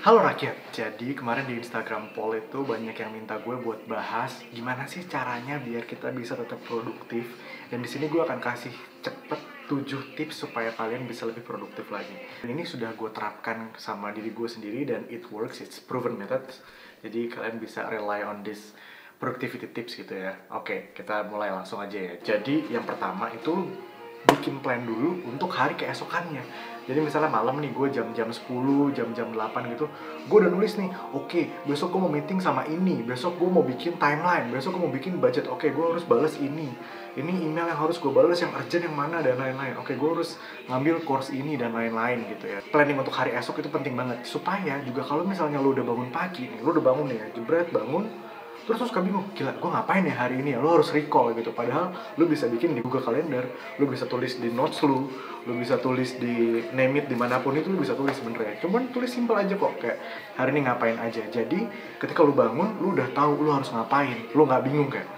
Halo rakyat, jadi kemarin di Instagram poll itu banyak yang minta gue buat bahas gimana sih caranya biar kita bisa tetap produktif. Dan di sini gue akan kasih cepet 7 tips supaya kalian bisa lebih produktif lagi. Dan ini sudah gue terapkan sama diri gue sendiri dan it works, it's proven method. Jadi kalian bisa rely on this productivity tips gitu ya. Oke, kita mulai langsung aja ya. Jadi yang pertama itu bikin plan dulu untuk hari keesokannya. Jadi misalnya malam nih gue jam-jam 10, jam-jam 8 gitu, gue udah nulis nih, oke, besok gue mau meeting sama ini, besok gue mau bikin timeline, besok gue mau bikin budget, oke, gue harus balas ini email yang harus gue balas, yang urgent yang mana, dan lain-lain, oke, gue harus ngambil course ini, dan lain-lain gitu ya. Planning untuk hari esok itu penting banget, supaya juga kalau misalnya lo udah bangun pagi nih, lo udah bangun nih ya, jebret bangun, terus suka bingung, gila gue ngapain ya hari ini ya, lo harus recall gitu. Padahal lo bisa bikin di Google Calendar, lo bisa tulis di notes lo bisa tulis di name it dimanapun itu lo bisa tulis sebenarnya. Cuman tulis simple aja kok, kayak hari ini ngapain aja. Jadi ketika lo bangun, lo udah tahu lo harus ngapain, lo nggak bingung kayak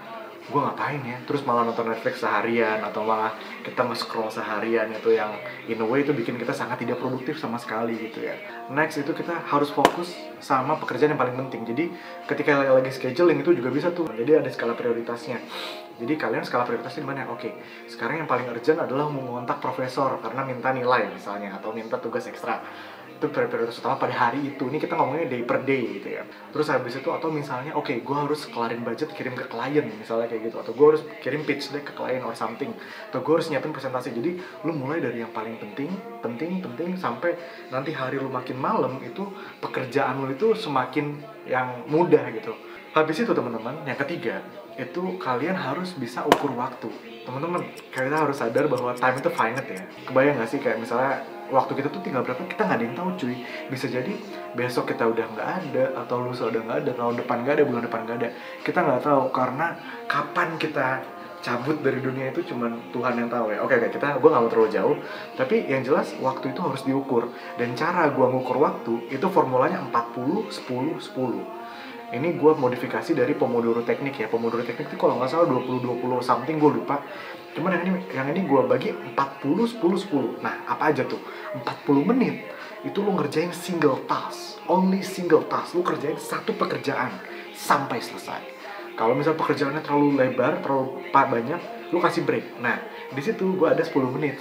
gue ngapain ya, terus malah nonton Netflix seharian atau malah kita nge-scroll seharian, itu yang in a way itu bikin kita sangat tidak produktif sama sekali gitu ya. Next itu kita harus fokus sama pekerjaan yang paling penting. Jadi ketika lagi scheduling itu juga bisa tuh, jadi ada skala prioritasnya. Jadi kalian skala prioritasnya di mana? Oke, sekarang yang paling urgent adalah mengontak profesor karena minta nilai misalnya atau minta tugas ekstra. Itu prioritas utama pada hari itu. Ini kita ngomongnya day per day gitu ya. Terus habis itu atau misalnya oke, gue harus kelarin budget kirim ke klien misalnya kayak gitu, atau gue harus kirim pitch deck ke klien or something, atau gue harus nyiapin presentasi. Jadi lu mulai dari yang paling penting sampai nanti hari lu makin malam itu pekerjaan lu itu semakin yang mudah gitu. Habis itu teman-teman, yang ketiga itu kalian harus bisa ukur waktu. Teman-teman, kita harus sadar bahwa time itu finite ya. Kebayang gak sih kayak misalnya waktu kita tuh tinggal berapa, kita nggak ada yang tahu cuy. Bisa jadi besok kita udah nggak ada, atau lusa udah nggak ada, tahun depan nggak ada, bulan depan nggak ada. Kita nggak tahu karena kapan kita cabut dari dunia itu cuman Tuhan yang tahu ya. Oke, gue nggak mau terlalu jauh, tapi yang jelas waktu itu harus diukur. Dan cara gue ngukur waktu itu formulanya 40, 10, 10. Ini gue modifikasi dari Pomodoro Teknik ya. Pomodoro Teknik itu kalau nggak salah 20-20 something, gue lupa. Cuman yang ini gue bagi 40, 10, 10. Nah, apa aja tuh? 40 menit itu lu ngerjain single task. Only single task. Lu kerjain satu pekerjaan sampai selesai. Kalau misal pekerjaannya terlalu lebar, terlalu banyak, lu kasih break. Nah, di situ gue ada 10 menit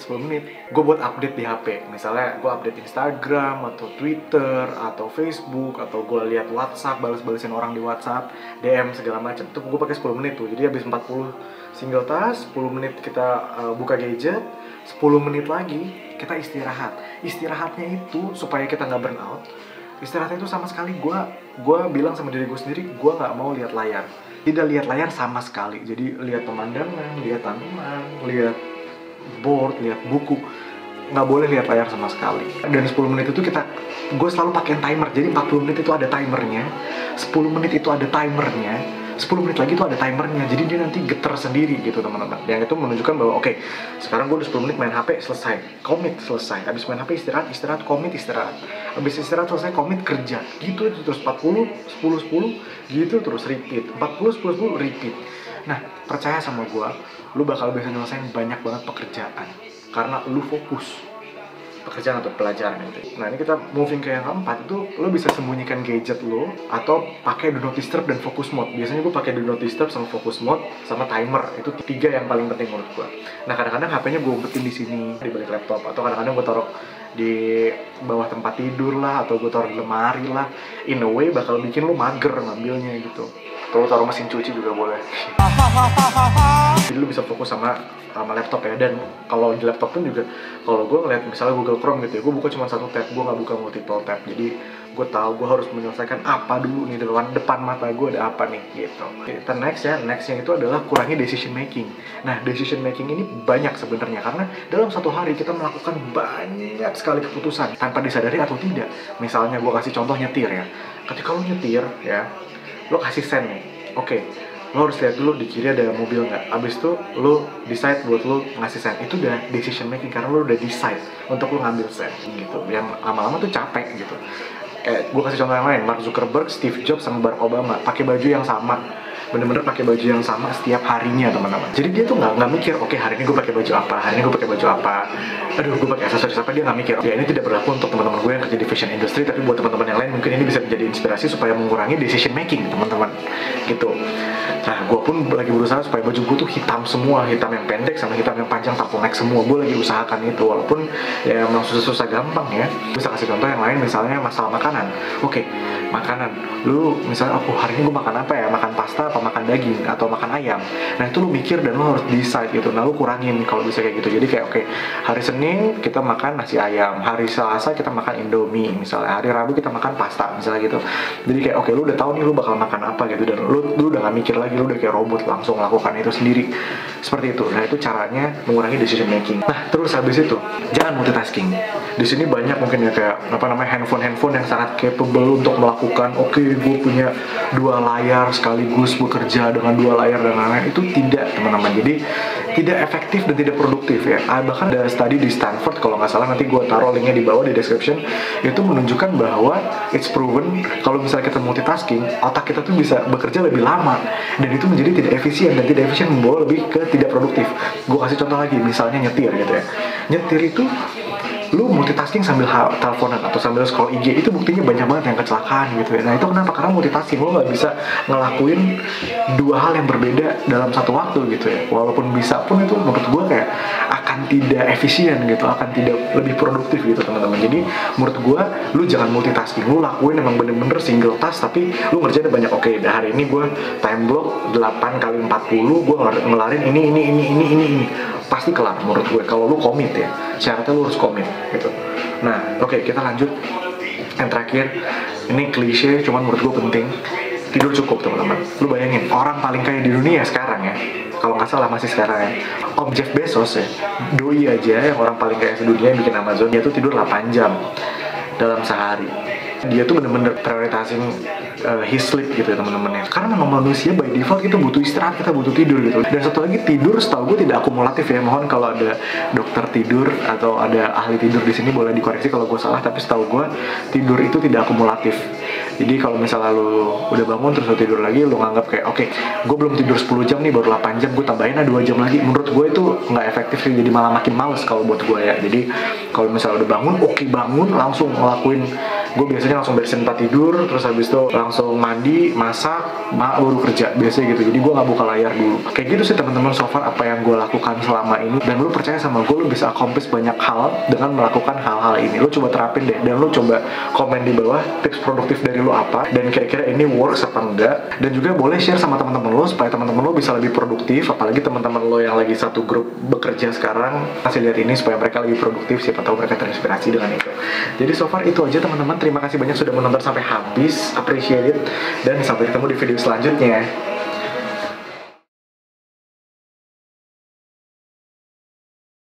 gue buat update di HP. Misalnya gue update Instagram atau Twitter atau Facebook, atau gue lihat WhatsApp, balas-balasin orang di WhatsApp, DM segala macam. Itu gue pakai 10 menit tuh. Jadi habis 40 single task, 10 menit kita buka gadget, 10 menit lagi kita istirahat. Istirahatnya itu supaya kita nggak burn out. Istirahatnya itu sama sekali gue bilang sama diri gue sendiri, gue nggak mau lihat layar. Tidak lihat layar sama sekali. Jadi lihat pemandangan, lihat tanaman, lihat board, lihat buku. Nggak boleh lihat layar sama sekali. Dan 10 menit itu gue selalu pakai timer. Jadi 40 menit itu ada timernya, 10 menit itu ada timernya, 10 menit lagi itu ada timernya. Jadi dia nanti getar sendiri gitu teman-teman. Yang itu menunjukkan bahwa oke, sekarang gue udah 10 menit main HP, selesai, komit, selesai. Habis main HP istirahat, komit, istirahat. Habis istirahat selesai, komit, kerja. Gitu terus 40, 10, 10 gitu terus repeat. 40, 10, 10 repeat. Nah, percaya sama gue, lu bakal bisa nyelesain banyak banget pekerjaan karena lu fokus pekerjaan atau pelajaran itu. Nah, ini kita moving ke yang keempat, itu lo bisa sembunyikan gadget lo atau pakai do not disturb dan focus mode. Biasanya gue pakai do not disturb sama focus mode sama timer. Itu 3 yang paling penting menurut gue. Nah, kadang-kadang HP-nya gue umpetin di sini di balik laptop, atau kadang-kadang gue taruh di bawah tempat tidur lah, atau gue taruh di lemari lah. In a way bakal bikin lo mager ngambilnya gitu. Atau lo taruh mesin cuci juga boleh. Jadi lo bisa fokus sama laptop ya. Dan kalau di laptop pun juga, kalau gue ngeliat misalnya Google Chrome gitu ya, gue buka cuma satu tab, gue nggak buka multiple tab. Jadi gue tahu gue harus menyelesaikan apa dulu nih, depan mata gue ada apa nih gitu. Kita nextnya itu adalah kurangi decision making. Nah, decision making ini banyak sebenarnya karena dalam satu hari kita melakukan banyak sekali keputusan tanpa disadari atau tidak. Misalnya gue kasih contoh nyetir ya. Ketika lo nyetir ya, lo kasih sen nih, oke, lo harus lihat dulu di kiri ada mobil nggak. Abis itu lo decide buat lo ngasih sen. Itu udah decision making karena lo udah decide untuk lo ngambil sen gitu. Yang lama-lama tuh capek gitu. Gue kasih contoh yang lain, Mark Zuckerberg, Steve Jobs, sama Barack Obama pakai baju yang sama. bener-bener pakai baju yang sama setiap harinya teman-teman. Jadi dia tuh nggak mikir, oke hari ini gue pakai baju apa, hari ini gue pakai baju apa, aduh gue pakai aksesoris apa, dia nggak mikir. Ya ini tidak berlaku untuk teman-teman gue yang kerja di fashion industry, tapi buat teman-teman yang lain mungkin ini bisa menjadi inspirasi supaya mengurangi decision making teman-teman gitu. Nah gue pun lagi berusaha supaya baju gue tuh hitam semua, hitam yang pendek sama hitam yang panjang turtleneck semua. Gue lagi usahakan itu, walaupun ya emang susah-susah gampang ya. Bisa kasih contoh yang lain, misalnya masalah makanan. Oke, makanan, lu misalnya aku hari ini gue makan apa ya, makan pasta apa makan daging atau makan ayam. Nah itu lu mikir dan lu harus decide gitu. Nah lu kurangin kalau bisa kayak gitu. Jadi kayak oke, hari Senin kita makan nasi ayam, hari Selasa kita makan Indomie misalnya, hari Rabu kita makan pasta misalnya gitu. Jadi kayak oke, lu udah tahu nih lu bakal makan apa gitu, dan lu udah gak mikir lagi, lu udah kayak robot langsung lakukan itu sendiri seperti itu. Nah itu caranya mengurangi decision making. Nah terus habis itu jangan multitasking. Di sini banyak mungkin ya kayak handphone yang sangat capable untuk melakukan oke, gue punya 2 layar sekaligus bekerja dengan 2 layar dan lain-lain. Itu tidak teman-teman, jadi tidak efektif dan tidak produktif ya. Bahkan ada studi di Stanford kalau nggak salah, nanti gue taruh linknya di bawah di description, itu menunjukkan bahwa it's proven kalau misalnya kita multitasking, otak kita tuh bisa bekerja lebih lama, dan itu menjadi tidak efisien, dan tidak efisien membawa lebih ke tidak produktif. Gue kasih contoh lagi, misalnya nyetir gitu ya. Nyetir itu lu multitasking sambil teleponan atau sambil scroll IG, itu buktinya banyak banget yang kecelakaan gitu ya. Nah itu kenapa? Karena multitasking, lu nggak bisa ngelakuin 2 hal yang berbeda dalam satu waktu gitu ya. Walaupun bisa pun itu menurut gue kayak akan tidak efisien gitu, akan tidak lebih produktif gitu teman-teman. Jadi menurut gue lu jangan multitasking, lu lakuin emang bener-bener single task, tapi lu ngerjain banyak. Oke, hari ini gue time block 8x40, gue ngelarin ini pasti kelar menurut gue kalau lu komit ya. Syaratnya lu harus komit gitu. Nah oke, kita lanjut yang terakhir. Ini klise cuman menurut gue penting. Tidur cukup teman-teman. Lu bayangin, orang paling kaya di dunia sekarang ya, kalau nggak salah masih sekarang ya, Om Jeff Bezos ya, doi aja yang orang paling kaya sedunia yang bikin Amazon, dia tuh tidur 8 jam dalam sehari. Dia tuh bener-bener prioritasin his sleep gitu ya teman-teman ya. Karena memang manusia by default kita butuh istirahat, kita butuh tidur gitu. Dan satu lagi, tidur setahu gue tidak akumulatif ya. Mohon kalau ada dokter tidur atau ada ahli tidur di sini boleh dikoreksi kalau gue salah, tapi setahu gue tidur itu tidak akumulatif. Jadi kalau misalnya lu udah bangun terus lu tidur lagi, lu nganggap kayak oke, gue belum tidur 10 jam nih, baru 8 jam, gue tambahin 2 jam lagi. Menurut gue itu nggak efektif sih, jadi malah makin males kalau buat gue ya. Jadi kalau misalnya udah bangun, bangun langsung ngelakuin, gue biasanya langsung beresin tempat tidur, terus habis itu langsung mandi, masak, baru kerja biasanya gitu. Jadi gue nggak buka layar dulu. Kayak gitu sih teman-teman, so far apa yang gue lakukan selama ini. Dan lu percaya sama gue, lu bisa accomplish banyak hal dengan melakukan hal-hal ini. Lu coba terapin deh, dan lu coba komen di bawah tips produktif dari lu apa, dan kira-kira ini works apa enggak. Dan juga boleh share sama teman-teman lo supaya teman-teman lo bisa lebih produktif, apalagi teman-teman lo yang lagi satu grup bekerja sekarang, kasih lihat ini supaya mereka lebih produktif, siapa tahu mereka terinspirasi dengan itu. Jadi so far itu aja teman-teman, terima kasih banyak sudah menonton sampai habis, appreciate it, dan sampai ketemu di video selanjutnya.